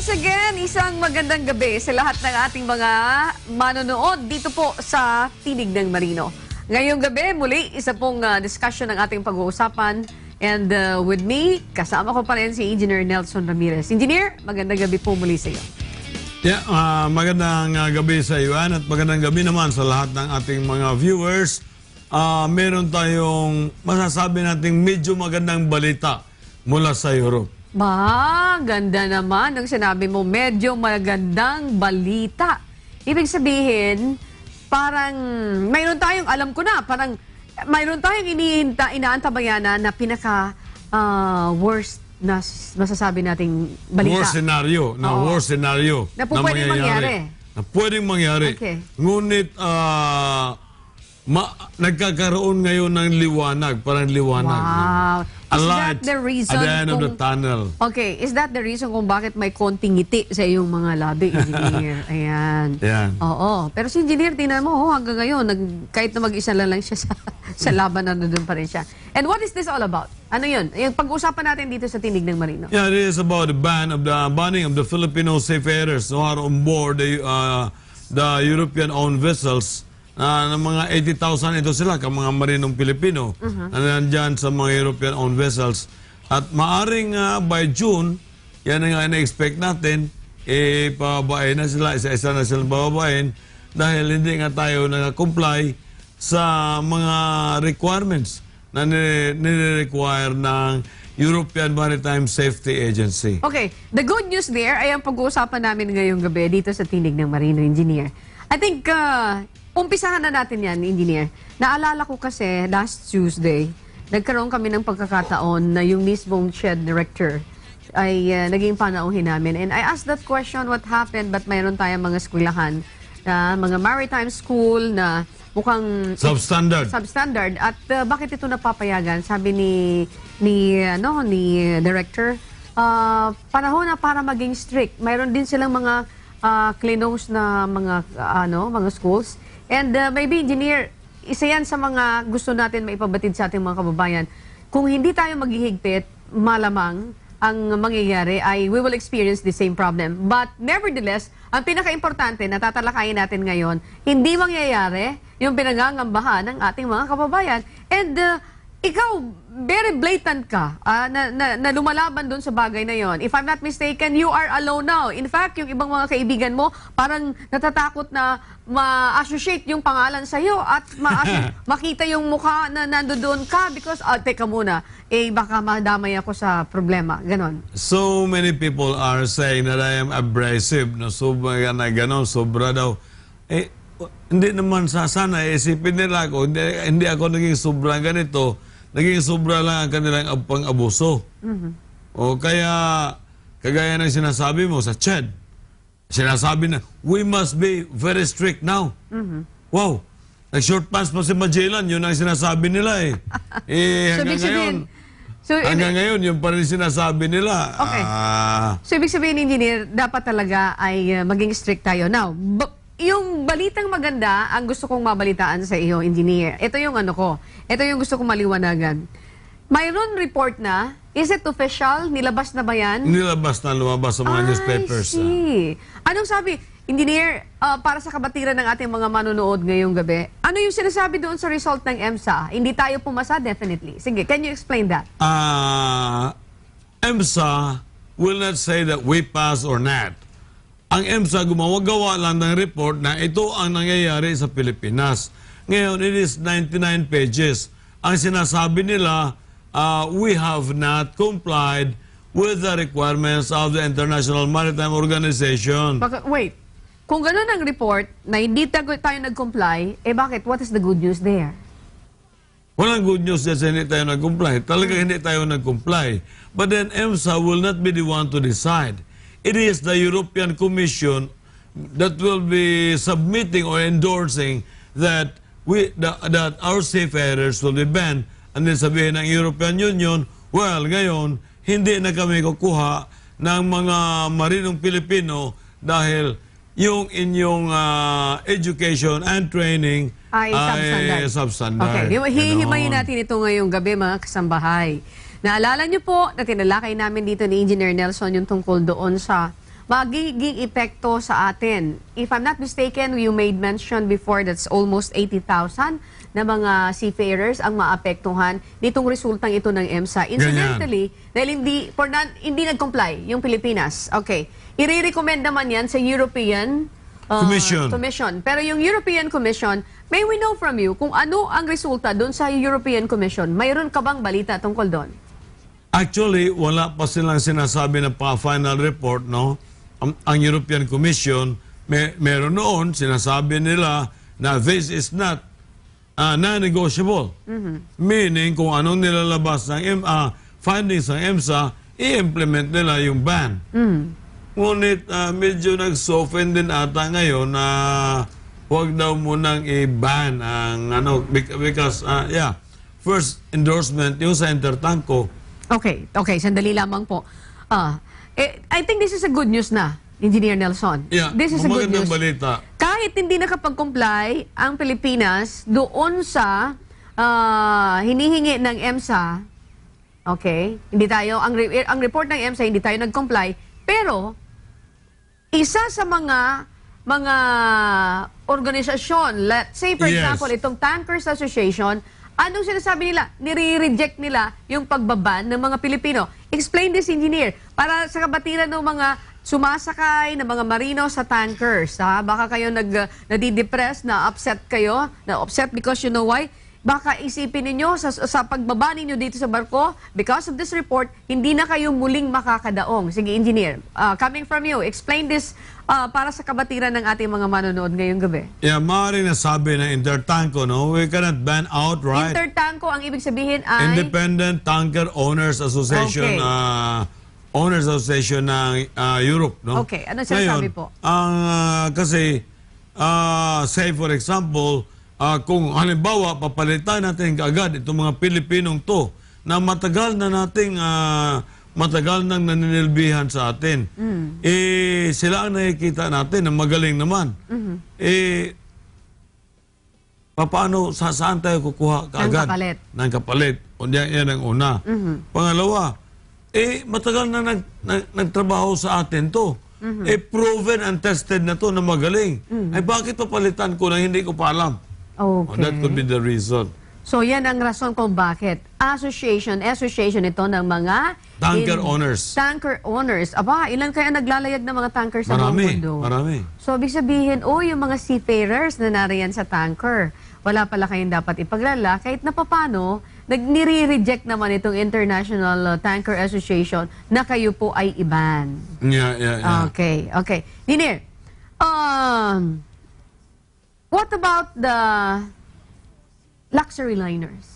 Once again, isang magandang gabi sa lahat ng ating mga manonood dito po sa Tinig ng Marino. Ngayong gabi, muli, isa pong discussion ng ating pag-uusapan. And with me, kasama ko pa rin si Engineer Nelson Ramirez. Engineer, magandang gabi po muli sa iyo. Yeah, magandang gabi sa iyo, Ann, at magandang gabi naman sa lahat ng ating mga viewers. Meron tayong masasabi nating medyo magandang balita mula sa Europe. Ba, ganda naman ang sinabi mo, medyo magandang balita. Ibig sabihin, parang mayroon tayong, alam ko na, parang mayroon tayong inaantabayanan na pinaka-worst na masasabi nating balita. Worst scenario, worst scenario na po pwedeng mangyari. Na pwedeng mangyari. Okay. Ngunit, nagkakaroon ngayon ng liwanag, parang liwanag. Wow. Is that the reason at the end of the tunnel. Okay, is that the reason kung bakit may konting ngiti sa iyong mga labi, Engineer? Ayan. Yan. Oo. Pero si Engineer, tingnan mo, hanggang ngayon, kahit na mag-isa lang siya sa laban, nandun pa rin siya. And what is this all about? Ano yun? Yung pag-usapan natin dito sa Tinig ng Marino. Yeah, it is about the banning of the Filipino seafarers who are on board the European-owned vessels. Ng mga 80,000 ito sila, ka mga marinong Pilipino na nandyan sa mga European-owned vessels. At maaring by June, yan ang na-expect natin, pababain na sila, isa-isa na sila bababain dahil hindi nga tayo nag-comply sa mga requirements na nire-require ng European Maritime Safety Agency. Okay, the good news there ay ang pag-uusapan namin ngayong gabi dito sa Tinig ng Marino, Engineer. I think, umpisahan na natin yan, Engineer. Naalala ko kasi last Tuesday, nagkaroon kami ng pagkakataon na yung mismong shed director ay naging panauhin namin. And I asked that question, what happened, but mayroon tayong mga eskwelahan, mga maritime school na mukhang substandard. At bakit ito napapayagan? Sabi ni director, panahon na para maging strict. Mayroon din silang mga cleanos na mga schools. And maybe, Engineer, isa yan sa mga gusto natin maipabatid sa ating mga kababayan. Kung hindi tayo maghihigpit, malamang ang mangyayari ay we will experience the same problem. But nevertheless, ang pinaka-importante na tatalakayin natin ngayon, hindi mangyayari yung pinangangambahan ng ating mga kababayan. And ikaw, very blatant ka na lumalaban doon sa bagay na yon. If I'm not mistaken, you are alone now. In fact, yung ibang mga kaibigan mo, parang natatakot na ma-associate yung pangalan sa'yo at makita yung mukha na nandoon ka because, teka muna, baka madamay ako sa problema. Ganon. So many people are saying that I am abrasive, na sobra na ganon, sobra daw. Hindi naman sana, isipin nila ako, hindi ako naging sobrang ganito, naging sobra lang ang kanilang pang-abuso. O kaya, kagaya ng sinasabi mo sa CHED, sinasabi na, we must be very strict now. Wow, nag-short pants pa si Magellan, yun ang sinasabi nila hanggang ngayon, yun pa rin sinasabi nila. Okay. So, ibig sabihin, Engineer, dapat talaga ay maging strict tayo. Now, yung balitang maganda, ang gusto kong mabalitaan sa iyo, Engineer. Ito yung ito yung gusto kong maliwanagan. Mayroon report na, is it official? Nilabas na ba yan? Nilabas na, lumabas sa mga newspapers. I see. Anong sabi? Engineer, para sa kabatiran ng ating mga manonood ngayong gabi, ano yung sinasabi doon sa result ng EMSA? Hindi tayo pumasa, definitely. Sige, can you explain that? EMSA will not say that we pass or not. Ang EMSA gawa lang ng report na ito ang nangyayari sa Pilipinas. Ngayon, it is 99 pages. Ang sinasabi nila, we have not complied with the requirements of the International Maritime Organization. Wait, kung gano'n ang report na hindi tayo nag-comply, bakit? What is the good news there? Walang good news dyan sa hindi tayo nag-comply. Talaga hindi tayo nag-comply. But then EMSA will not be the one to decide. It is the European Commission that will be submitting or endorsing that that our seafarers will be banned. And then sabihin ng European Union, well, ngayon, hindi na kami kukuha ng mga marinong Pilipino dahil yung inyong education and training ay substandard. Okay, hihimayin natin ito ngayong gabi, mga kasambahay. Naalala niyo po na tinalakay namin dito ni Engineer Nelson yung tungkol doon sa magiging epekto sa atin. If I'm not mistaken, you made mention before that's almost 80,000 na mga seafarers ang maapektuhan nitong resultang ito ng EMSA. Incidentally, dahil hindi nag-comply yung Pilipinas. Okay. I-recommend naman yan sa European Commission. Pero yung European Commission, may we know from you kung ano ang resulta doon sa European Commission? Mayroon ka bang balita tungkol doon? Actually, wala pa silang sinasabi ng final report, no? Ang European Commission, meron noon, sinasabi nila na this is not non-negotiable. Meaning, kung anong nilalabas ng findings ng EMSA, i-implement nila yung ban. Ngunit medyo nag-soften din ata ngayon na huwag daw munang i-ban ang because, first endorsement yung sa Intertanko. Okay, sandali lamang po. I think this is a good news na, Engineer Nelson. Yeah, this is a good news. Balita. Kahit hindi nakapag-comply ang Pilipinas doon sa hinihingi ng EMSA, okay, hindi tayo, ang report ng EMSA, hindi tayo nag-comply, pero isa sa mga organisasyon, let's say for example, itong Tankers Association, anong sinasabi nila? Nire-reject nila yung pagbaban ng mga Pilipino. Explain this, Engineer, para sa kabatiran ng mga sumasakay ng mga marino sa tankers. Ha? Baka kayo nadidepress, na-upset kayo, na-upset because you know why? Baka isipin ninyo sa pagbaba ninyo dito sa barko, because of this report, hindi na kayo muling makakadaong. Sige, Engineer, coming from you, explain this para sa kabatiran ng ating mga manonood ngayong gabi. Yeah, maaaring nasabi ng Intertanko, no? We cannot ban outright. Intertanko, ang ibig sabihin ay Independent Tanker Owners Association, Okay. Owners Association ng Europe, no? Okay, ano sinasabi po? Kasi, say for example, kung halimbawa papalitan natin kaagad itong mga Pilipinong to na matagal nang naninilbihan sa atin. Sila ang nakikita natin na magaling naman. Paano, saan tayo kukuha kaagad? Ng kapalit. Yan ang una. Pangalawa, matagal na nagtrabaho sa atin to. Proven and tested na to na magaling. Bakit papalitan ko na hindi ko pa alam? Okay. That could be the reason. So yan ang rason kung bakit association ito ng mga Tanker owners. Tanker owners. Aba, ilan kaya naglalayag ng mga tanker sa buong mundo? Marami. So ibig sabihin, yung mga seafarers na nariyan sa tanker, wala pala kayong dapat ipaglala kahit na papano, nire-reject naman itong International Tanker Association na kayo po ay iban. Yeah. Okay. Engineer, what about the luxury liners?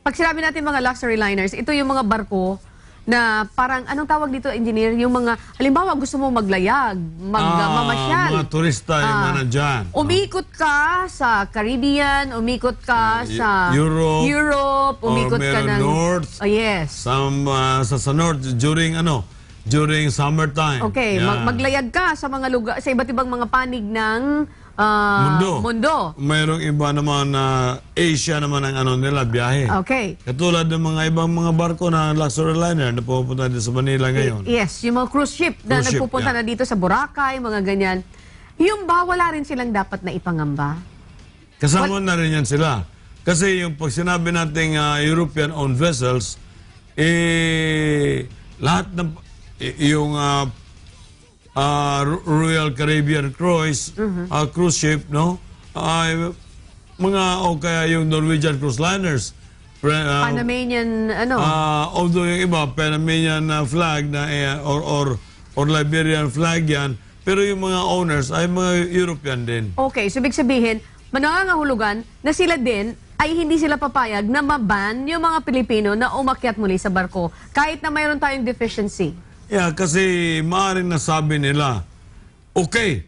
Pag sinabi natin mga luxury liners, ito yung mga barko na parang, anong tawag dito, Engineer? Yung mga, halimbawa, gusto mo maglayag, mamasyal. Mga turista yung mga nandyan. Umikot ka sa Caribbean, umikot ka sa Europe, umikot ka ng North. Yes. Sa North during summertime. Okay, maglayag ka sa mga lugar, sa iba't ibang mga panig ng mundo. Mayroong iba naman na Asia naman ang nila, biyahe. Okay. Katulad ng mga ibang mga barko na luxury liner na pupunta dito sa Manila ngayon. Yes, yung mga cruise ship na nagpupunta na dito sa Boracay, mga ganyan. Yung ba, wala rin silang dapat na ipangamba? Kasama na rin yan sila. Kasi yung pag sinabi nating European-owned vessels, lahat ng yung Royal Caribbean Cruise cruise ship, no? Kaya yung Norwegian cruise liners. Panamanian, although yung iba, Panamanian flag na, or Liberian flag yan, pero yung mga owners ay mga European din. Okay, so ibig sabihin, manangangahulugan na sila din ay hindi sila papayag na maban yung mga Pilipino na umakyat muli sa barko kahit na mayroon tayong deficiency. Yeah, kasi maaaring nasabi nila, okay,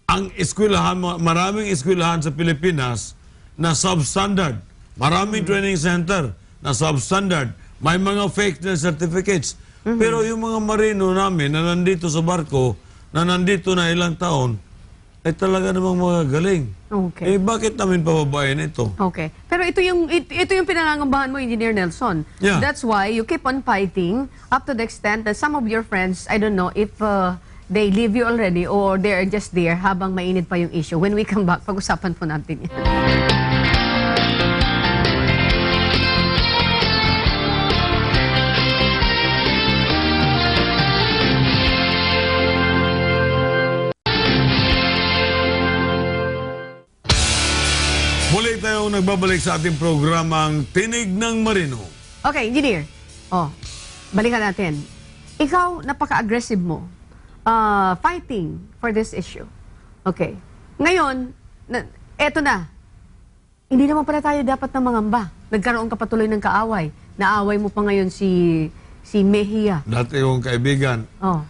ang eskwelahan, maraming eskwelahan sa Pilipinas na substandard. Maraming training center na substandard. May mga fake na certificates. Pero yung mga marino namin na nandito sa barko, na nandito na ilang taon, ay talaga namang magagaling. Okay. Bakit namin pababayin ito? Okay. Pero ito yung pinangangambahan mo, Engineer Nelson. Yeah. That's why you keep on fighting up to the extent that some of your friends, I don't know if they leave you already or they're just there habang mainit pa yung issue. When we come back, pag-usapan po natin yan. Muli tayong nagbabalik sa ating programang Tinig ng Marino. Okay, engineer. Oh, balikan natin. Ikaw, napaka-aggressive mo. Fighting for this issue. Okay. Ngayon, eto na. Hindi naman pala tayo dapat na mangamba. Nagkaroon ka patuloy ng kaaway. Naaway mo pa ngayon si Mejia. Dati yung kaibigan. Oh.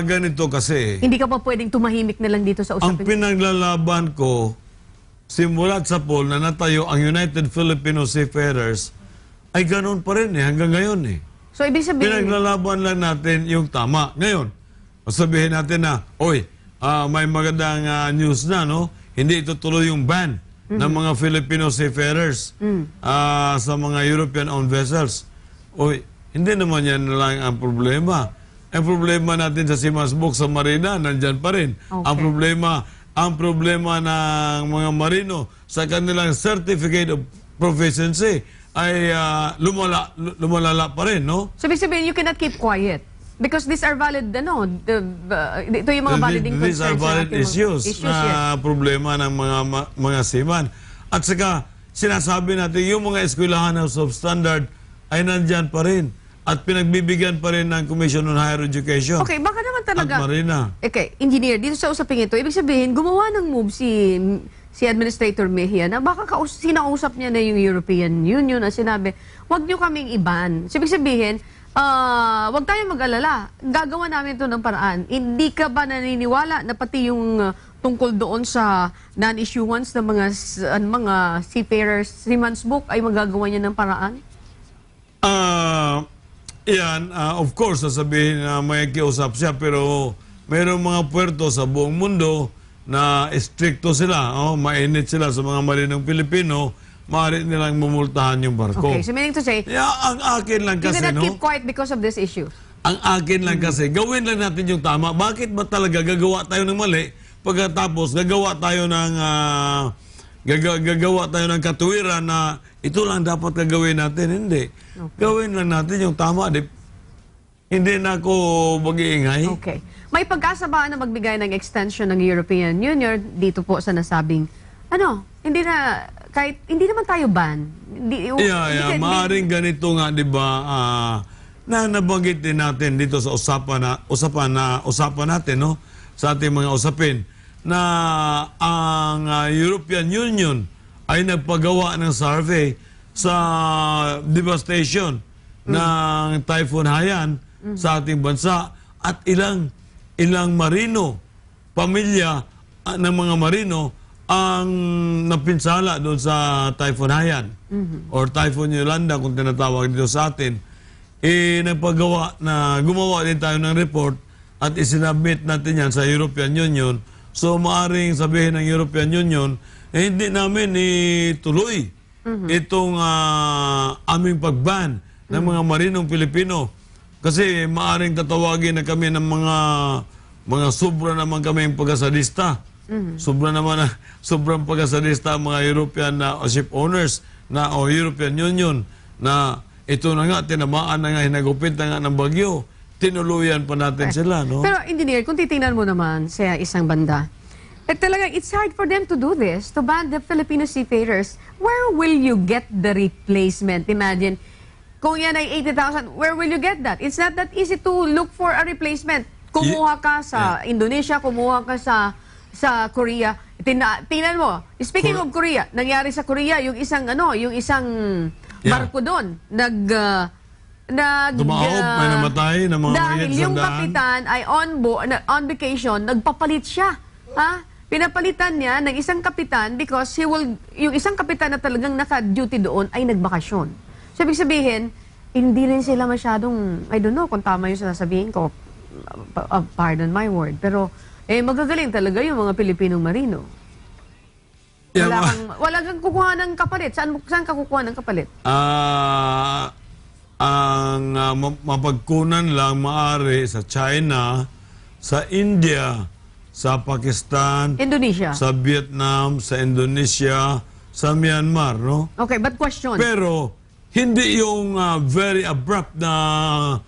Ganito kasi. Hindi ka pa pwedeng tumahimik na lang dito sa Ang usapin. pinaglalaban ko, simulat sa poll na natayo ang United Filipino Seafarers, ay ganun pa rin hanggang ngayon So, ibig sabihin, Pinaglalaban lang natin yung tama. Ngayon, sabihin natin na, oy, may magandang news na, no? Hindi ito tuloy yung ban ng mga Filipino seafarers sa mga European-owned vessels. Oy, hindi naman yan lang ang problema. Ang problema natin sa Simasbuk, sa Marina, nandyan pa rin. Okay. Ang problema ng mga marino sa kanilang certificate of proficiency ay lumalala pa rin, no? so ibig sabihin, you cannot keep quiet. Because these are valid, ito yung mga validing These are concerns. valid sa ating issues yes. na problema ng mga seaman. At saka, sinasabi natin, yung mga eskwelahan ng substandard ay nandyan pa rin. At pinagbibigyan pa rin ng Commission on Higher Education. Okay, baka naman talaga. At Marina. Okay, engineer, dito sa usaping ito, ibig sabihin, gumawa ng move si Administrator Mejia na baka sinausap niya na yung European Union na sinabi, wag niyo kaming iban. So, ibig sabihin, wag tayong mag-alala. Gagawa namin ito ng paraan. Hindi ka ba naniniwala na pati yung tungkol doon sa non-issuance ng mga seafarers, Seaman's Book ay magagawa niya ng paraan? Yan, of course, sasabihin na may kiusap siya, pero mayroong mga puerto sa buong mundo na stricto sila, mainit sila sa mga marinong Pilipino, maaari nilang mumultahan yung barko. Okay, so meaning to say, Ang akin lang you kasi, cannot no? keep quiet because of this issue. Ang akin lang kasi, gawin lang natin yung tama. Bakit ba talaga gagawa tayo ng mali, pagkatapos gagawa tayo ng katuwiran na ito lang dapat gagawin natin? Hindi. Okay. Gawin lang natin yung tama. Hindi na ako mag-iingay. Okay. May pag-asa ba na magbigay ng extension ng European Union dito po sa nasabing, hindi naman tayo ban. Maaring ganito nga, di ba, na nabanggit din natin dito sa usapan natin, no? Sa ating mga usapin, na ang European Union ay nagpagawa ng survey sa devastation ng Typhoon Haiyan sa ating bansa at ilang marino, pamilya ng mga marino ang napinsala doon sa Typhoon Haiyan or Typhoon Yolanda kung tinatawag dito sa atin. Gumawa din tayo ng report at isinabit natin yan sa European Union. So maaring sabihin ng European Union, hindi namin ituloy itong aming pagban ng mga marinong Pilipino. Kasi maaring tatawagin na kami ng mga sobra naman kami yung pagkasadista. Sobrang pagkasadista ang mga European ship owners o European Union na ito na nga, tinamaan na nga, hinagupit na nga ng bagyo. Tinuluyan pa natin sila, no? Pero engineer, kung titingnan mo naman sa isang banda, talagang it's hard for them to do this, to ban the Filipino seafarers. Where will you get the replacement? Imagine, kung yan ay 80,000, where will you get that? It's not that easy to look for a replacement. Kumuha ka sa Indonesia, kumuha ka sa Korea. Tingnan mo, speaking of Korea, nangyari sa Korea, yung isang barko doon, Dumaob, may namatay na mga dahil mayat yung sa daan. kapitan ay on vacation, nagpapalit siya. Pinapalitan niya ng isang kapitan because yung isang kapitan na talagang naka-duty doon ay nagbakasyon. So, ibig sabihin, hindi rin sila masyadong, I don't know kung tama yung sinasabihin ko, pardon my word, pero magagaling talaga yung mga Pilipinong marino. Wala kang kukuha ng kapalit. Saan ka kukuha ng kapalit? Ang mapagkunan lang maaari sa China, sa India, sa Pakistan, Indonesia. sa Vietnam, sa Indonesia, sa Myanmar, no? Okay, but question. Pero hindi yung very abrupt na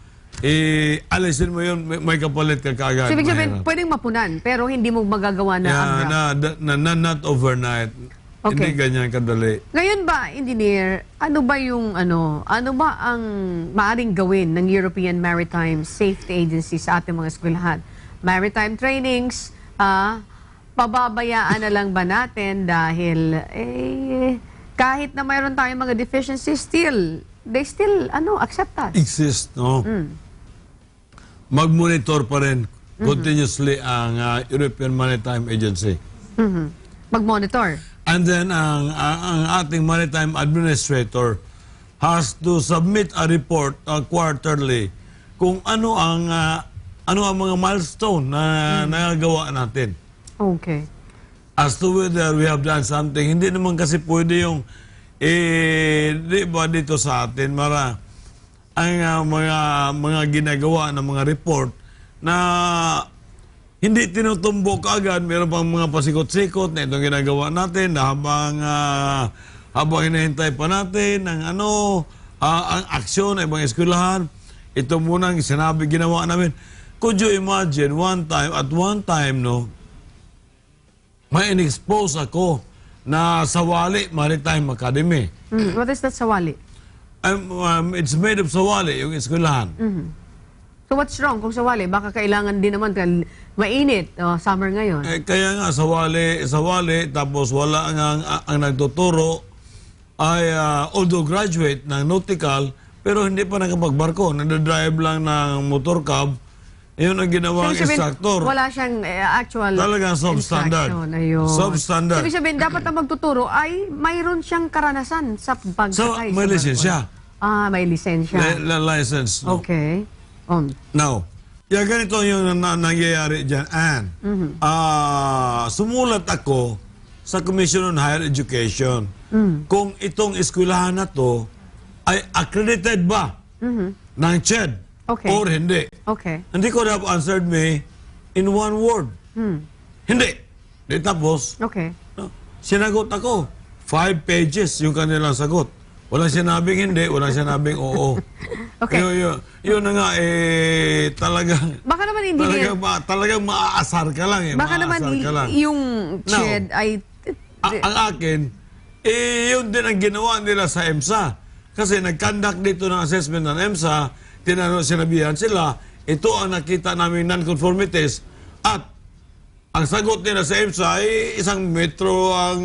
alisin mo yun, may kapalit ka kaagad. So, ibig sabihin, Mahirap. pwedeng mapunan, pero hindi mo magagawa na abrupt. Not overnight. Okay. Hindi ganyan kadali. Ngayon ba, engineer, ano ba ang maaring gawin ng European Maritime Safety Agency sa ating mga eskwelahan? Maritime trainings, pababayaan na lang ba natin dahil kahit na mayroon tayong mga deficiencies, they still accept us. Exist, no? Mag-monitor pa rin continuously ang European Maritime Agency. Mag-monitor. And then, ang ating maritime administrator has to submit a report quarterly kung ano ang mga milestone na nagagawa natin. Okay. As to whether we have done something, hindi naman kasi pwede yung, di ba dito sa atin, ang mga ginagawa ng mga report na hindi tinutumbok agad, meron pang mga pasikot-sikot na itong ginagawa natin na habang hinahintay pa natin ang aksyon ng ibang eskwelahan, ito munang ginawa namin. Could you imagine at one time, no, may in-expose ako na Sawali Maritime Academy. What is that sawali? It's made of Sawali, yung eskwelahan. So what's wrong kung sawali? Baka kailangan din naman mainit, summer ngayon. Kaya nga, sawali, tapos wala ang nagtuturo ay although graduate ng nautical, pero hindi pa nakapagbarko. Nagdadrive lang ng motor cab. Yun ang ginawang Ibig sabihin, instructor. wala siyang actual Talagang substandard. instruction. Ayun. Substandard. Ibig sabihin, dapat ang magtuturo ay mayroon siyang karanasan sa pagsakay. May sa lisensya. barko. May lisensya. License. No? Okay. Now, ganito yung nangyayari dyan, Anne. Sumulat ako sa Commission on Higher Education kung itong eskwelahan na to ay accredited ba ng CHED Okay. or hindi. Okay. And they could have answered me in one word. Hindi. Di tapos, Okay. sinagot ako. 5 pages yung kanilang sagot. Walang sinabing hindi, walang sinabing oo. Okay. Yun na nga, talagang, Baka naman engineer, talagang maaasar ka lang. baka naman maaasar ka lang. yung CHED ay Ang akin, yun din ang ginawa nila sa EMSA. Kasi nag-conduct dito ng assessment ng EMSA, sinabihan sila, ito ang nakita namin non-conformities at ang sagot nila sa EMSA ay isang metro ang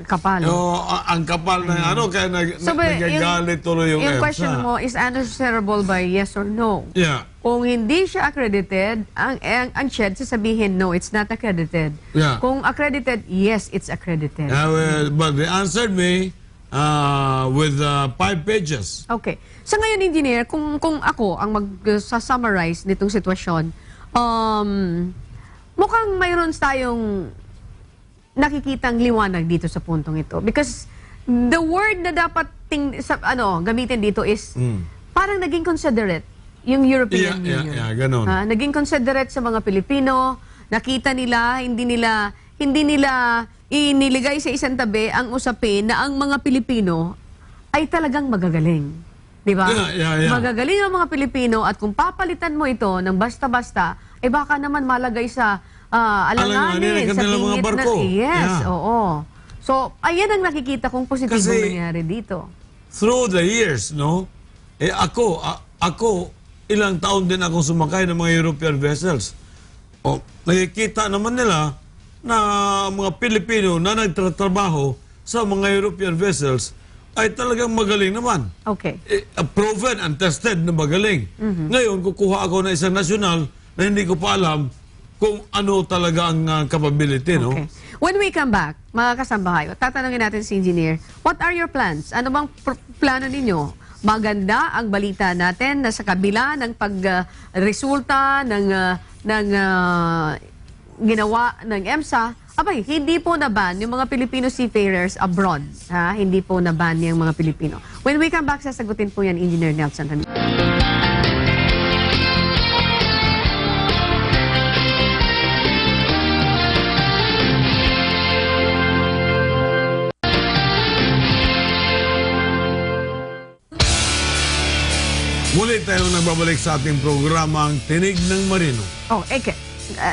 kapal. ang kapal ng kaya So, nagagalit tuloy yung yung EMSA. question mo is answerable by yes or no. Yeah. Kung hindi siya accredited, ang CHED sasabihin, no, it's not accredited. Yeah. Kung accredited, yes, it's accredited. But they answered me with 5 pages. Okay. Sa ngayon, engineer, kung ako ang mag-summarize nitong sitwasyon, mukhang mayroon tayong nakikitang liwanag dito sa puntong ito. Because the word na dapat gamitin dito is parang naging considerate yung European Union. Yeah, ganun. Naging considerate sa mga Pilipino, nakita nila, hindi nila iniligay sa isang tabi ang usapin na ang mga Pilipino ay talagang magagaling. Di ba? Yeah. Magagaling ang mga Pilipino at kung papalitan mo ito ng basta-basta, baka naman malagay sa alanganin, sa kanilang mga tingit barko. Yes, Yeah. oo. So, ayan ang nakikita kong positibong Kasi, nangyari dito. Through the years, no? Ako, ilang taon din akong sumakay ng mga European vessels. Nakikita naman nila na mga Pilipino na nagtatrabaho sa mga European vessels ay talagang magaling naman. Okay. Proven and tested na magaling. Ngayon, kukuha ako ng isang nasyonal na hindi ko pa alam kung ano talaga ang capability, no? Okay. When we come back, mga kasambahay, tatanungin natin si Engineer, what are your plans? Ano bang plano ninyo? Maganda ang balita natin na sa kabila ng pagresulta ng ginawa ng EMSA, hindi po na-ban yung mga Filipino seafarers abroad. Hindi po na-ban yung mga Pilipino. When we come back, sasagutin po yan Engineer Nelson Ramírez. Muli tayong nagbabalik sa ating programang Tinig ng Marino. Oh, Eke.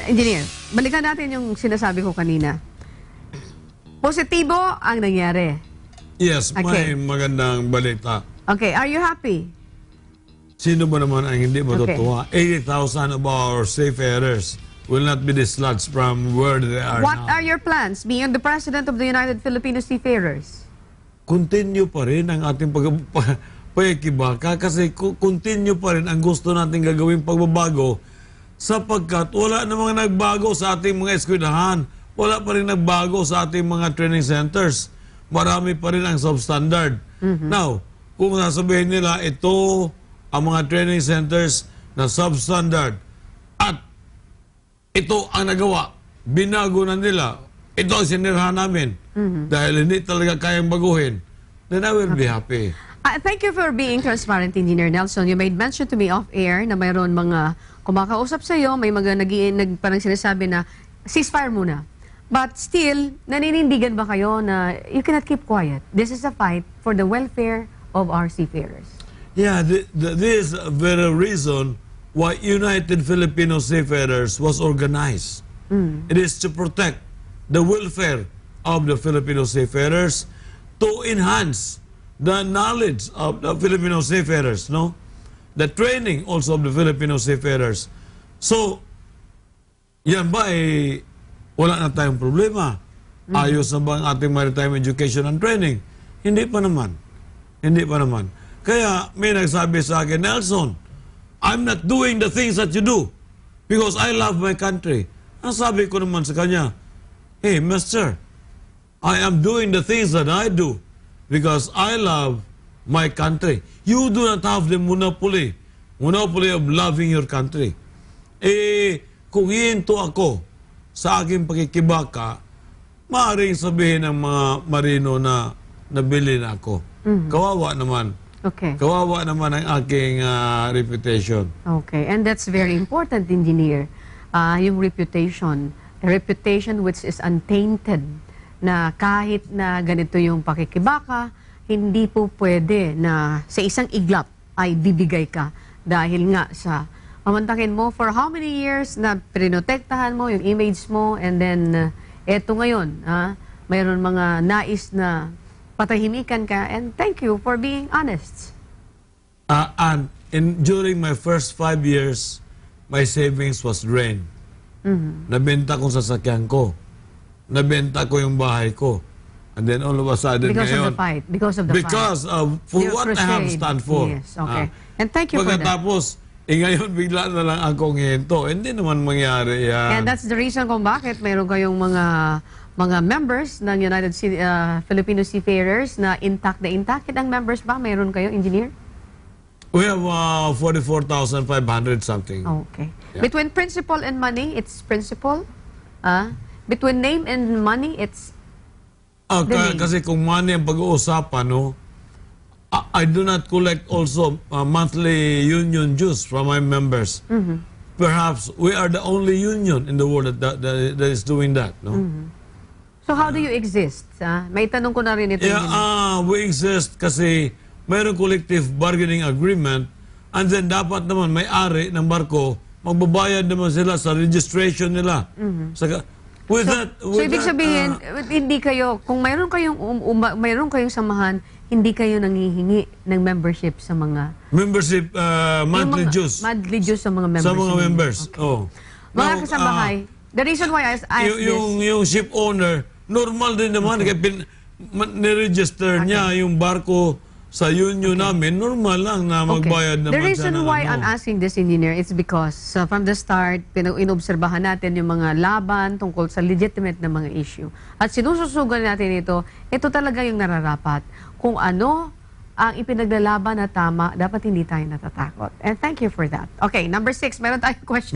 Engineer, balikan natin yung sinasabi ko kanina. Positibo ang nangyari. Yes, Okay. may magandang balita. Okay, are you happy? Sino ba naman ang hindi matutuwa? 80,000 of our seafarers will not be dislodged from where they are What now. are your plans being the President of the United Filipino Seafarers? Continue pa rin ang ating pagkikibaka kasi continue pa rin ang gusto natin gagawin pagbabago sapagkat wala namang nagbago sa ating mga eskwelahan. Wala pa rin nagbago sa ating mga training centers. Marami pa rin ang substandard. Now, kung sasabihin nila ito ang mga training centers na substandard at ito ang nagawa, binago na nila, ito ang sinirahan namin dahil hindi talaga kayang baguhin, then I will be happy. Thank you for being transparent, Engineer Nelson. You made mention to me off-air na mayroon mga kumakausap sa iyo, may mga parang sinasabi na ceasefire muna. But still, naninindigan ba kayo na you cannot keep quiet? This is a fight for the welfare of our seafarers. Yeah, this is the very reason why United Filipino Seafarers was organized. It is to protect the welfare of the Filipino seafarers, to enhance the knowledge of the Filipino seafarers, no? The training also of the Filipino seafarers. So, yan ba wala na tayong problema? Ayos na ba ang ating maritime education and training? Hindi pa naman. Hindi pa naman. Kaya may nagsabi sa akin, Nelson, I'm not doing the things that you do because I love my country. Ang sabi ko naman sa kanya, hey, mister, I am doing the things that I do because I love my country. You do not have the monopoly of loving your country. Kung hihinto ako sa aking pakikibaka, maaaring sabihin ng mga marino na nabili na ako. Kawawa naman. Okay. Kawawa naman ang aking reputation. Okay, and that's very important, Engineer. Yung reputation. A reputation which is untainted, na kahit na ganito yung pakikibaka, hindi po pwede na sa isang iglap ay bibigay ka dahil nga sa pamantakin mo for how many years na prinotektahan mo yung image mo, and then eto ngayon, mayroon mga nais na patahimikan ka, and thank you for being honest. And during my first 5 years, my savings was drained. Nabenta ko sasakyan ko. Nabenta ko yung bahay ko. And then all of a sudden Because ngayon, of the fight. Because of the because fight. of for Your what I have crusade. stand for. Yes, okay. And thank you for that. Pagkatapos, ngayon bigla na lang akong hinto. Hindi naman mangyari yan. And that's the reason kung bakit mayroon kayong mga members ng United Filipino Seafarers na intact na intact. Ang members ba? Mayroon kayo, Engineer? We have 44,500 something. Okay. Yeah. Between principal and money, it's principal. Between name and money, it's the name. Kasi kung money ang pag-uusapan, no, I do not collect also monthly union dues from my members. Perhaps we are the only union in the world that is doing that. No? So how do you exist? May tanong ko na rin ito. Yeah, we exist kasi mayroong collective bargaining agreement, and then dapat naman may-ari ng barko, magbabayad naman sila sa registration nila. So ibig sabihin, hindi kayo, kung mayroon kayong samahan, hindi kayo nangihingi ng membership sa mga membership monthly dues monthly dues sa mga members. sa mga members. Okay. Oh. Mga Now, kasambahay, the reason why I asked this, yung ship owner, normal din naman kaya niregister niya yung barko sa union namin, normal lang na magbayad naman the reason siya ng why I'm asking this, Engineer, it's because from the start, inobserbahan natin yung mga laban tungkol sa legitimate na mga issue. At sinususugan natin ito talaga yung nararapat. Kung ano ang ipinaglalaban na tama, dapat hindi tayo natatakot. And thank you for that. Okay, number 6, meron tayong question.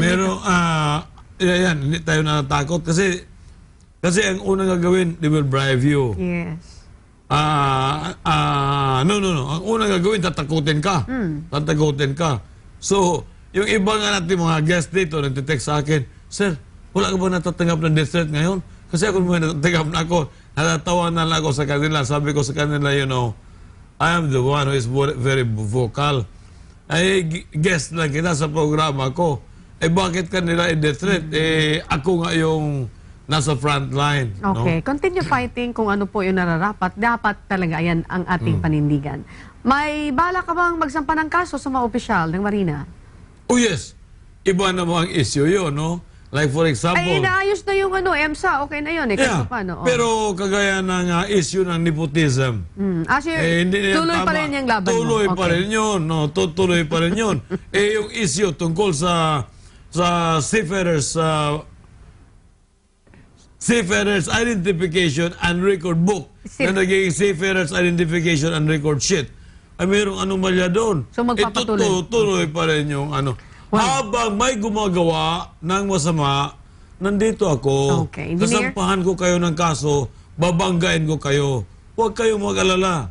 Yan, hindi tayo natatakot kasi ang unang gagawin, they will bribe you. Yes. No. Ang unang gagawin, tatakutin ka. Tatakutin ka. So, yung iba nga natin mga guest dito, nagtitext sa akin, Sir, wala ka ba natatanggap ng death threat ngayon? Kasi ako naman natatanggap na ako. Natatawa na lang ako sa kanila. Sabi ko sa kanila, I am the one who is very vocal. ay guest lang kita sa programa ko. Eh bakit ka nila i-threat? Eh ako nga yung nasa front line. Okay, No? continue fighting kung ano po yung nararapat. Dapat talaga yan ang ating panindigan. May bala ka bang magsampa ng kaso sa mga opisyal ng Marina? Oh yes, iba namang issue yun, no? Like for example... Ay, inaayos na yung EMSA. Okay na yun eh. Yeah, Kahit paano. pero kagaya ng issue ng nepotism. Hindi yan tuloy pa tama. rin yung laban Tuloy mo. pa rin yun. No? Tuloy pa rin yun. Yung issue tungkol sa seafarers seafarers identification and record book na naging seafarers identification and record sheet. Ay mayroong anomalya doon. So, magpapatuloy. Tuloy pa rin yung ano. Habang may gumagawa ng masama, nandito ako. Okay. Engineer? Sasampahan ko kayo ng kaso, babanggain ko kayo. Huwag kayong mag-alala.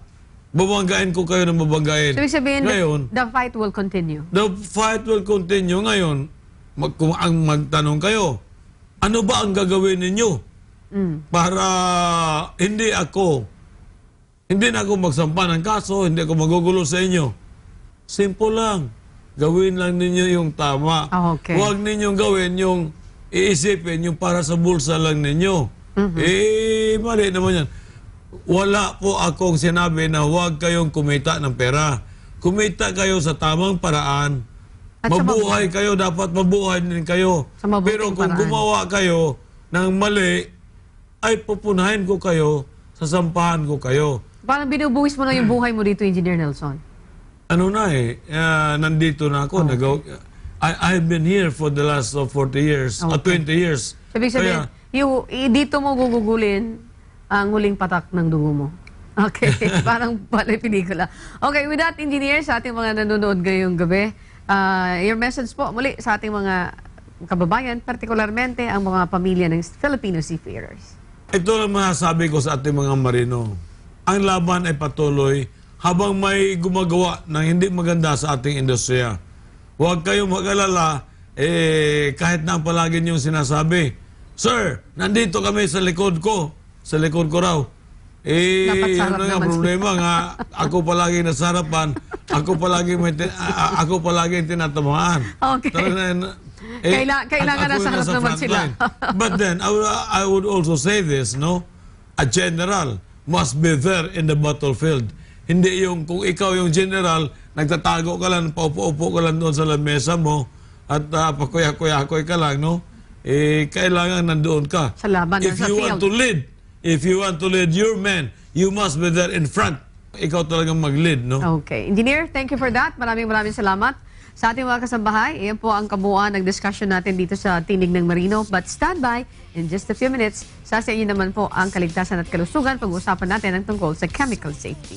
Babanggain ko kayo ng babanggain. So, ibig sabihin, Ngayon, the fight will continue. the fight will continue. Ngayon, kung ang magtanong kayo, ano ba ang gagawin ninyo para hindi na ako magsampa ng kaso, hindi ako magugulo sa inyo? Simple lang. Gawin lang ninyo yung tama. Okay. Huwag ninyong gawin yung iisipin yung para sa bulsa lang ninyo. Mali naman yan. Wala po akong sinabi na huwag kayong kumita ng pera. Kumita kayo sa tamang paraan. At sa Mabuhay kayo, dapat mabuhay din kayo. Sa mabuting Pero kung paraan. gumawa kayo ng mali, ay pupunahin ko kayo, sasampahan ko kayo. Parang binubuwis mo na yung buhay mo dito, Engineer Nelson. Ano na nandito na ako. I've been here for the last 40 years, 20 years. Sabi sabihin, dito mo gugugulin ang huling patak ng dugo mo. Okay, parang pala pelikula. Okay, with that, Engineer, sa ating mga nanonood ngayong gabi, your message po muli sa ating mga kababayan, partikularmente ang mga pamilya ng Filipino seafarers. Ito lang masasabi ko sa ating mga marino. Ang laban ay patuloy habang may gumagawa ng hindi maganda sa ating industriya. Huwag kayong mag-alala, kahit na palagi niyong sinasabi, Sir, nandito kami sa likod ko. Sa likod ko raw. Dapat sarap Ano nga naman problema nga, ako palagi nasa harapan, ako palagi tinatamaan. Okay. Kailangan ako nasa yung harap naman front sila. line. But then, I would also say this, no? A general must be there in the battlefield. Hindi yung, kung ikaw yung general, nagtatago ka lang, paupo-upo ka lang doon sa lamesa mo, at pakuya-kuya-kuya ka lang, no? Kailangan nandoon ka. Sa laban, If sa you field. if you want to lead your men, you must be there in front. Ikaw talagang mag-lead, no? Okay. Engineer, thank you for that. Maraming salamat. Sa ating mga kasambahay, iyan po ang kabuuan ng discussion natin dito sa Tinig ng Marino. But stand by, in just a few minutes, sasa inyo naman po ang kaligtasan at kalusugan. Pag-uusapan natin ang tungkol sa chemical safety.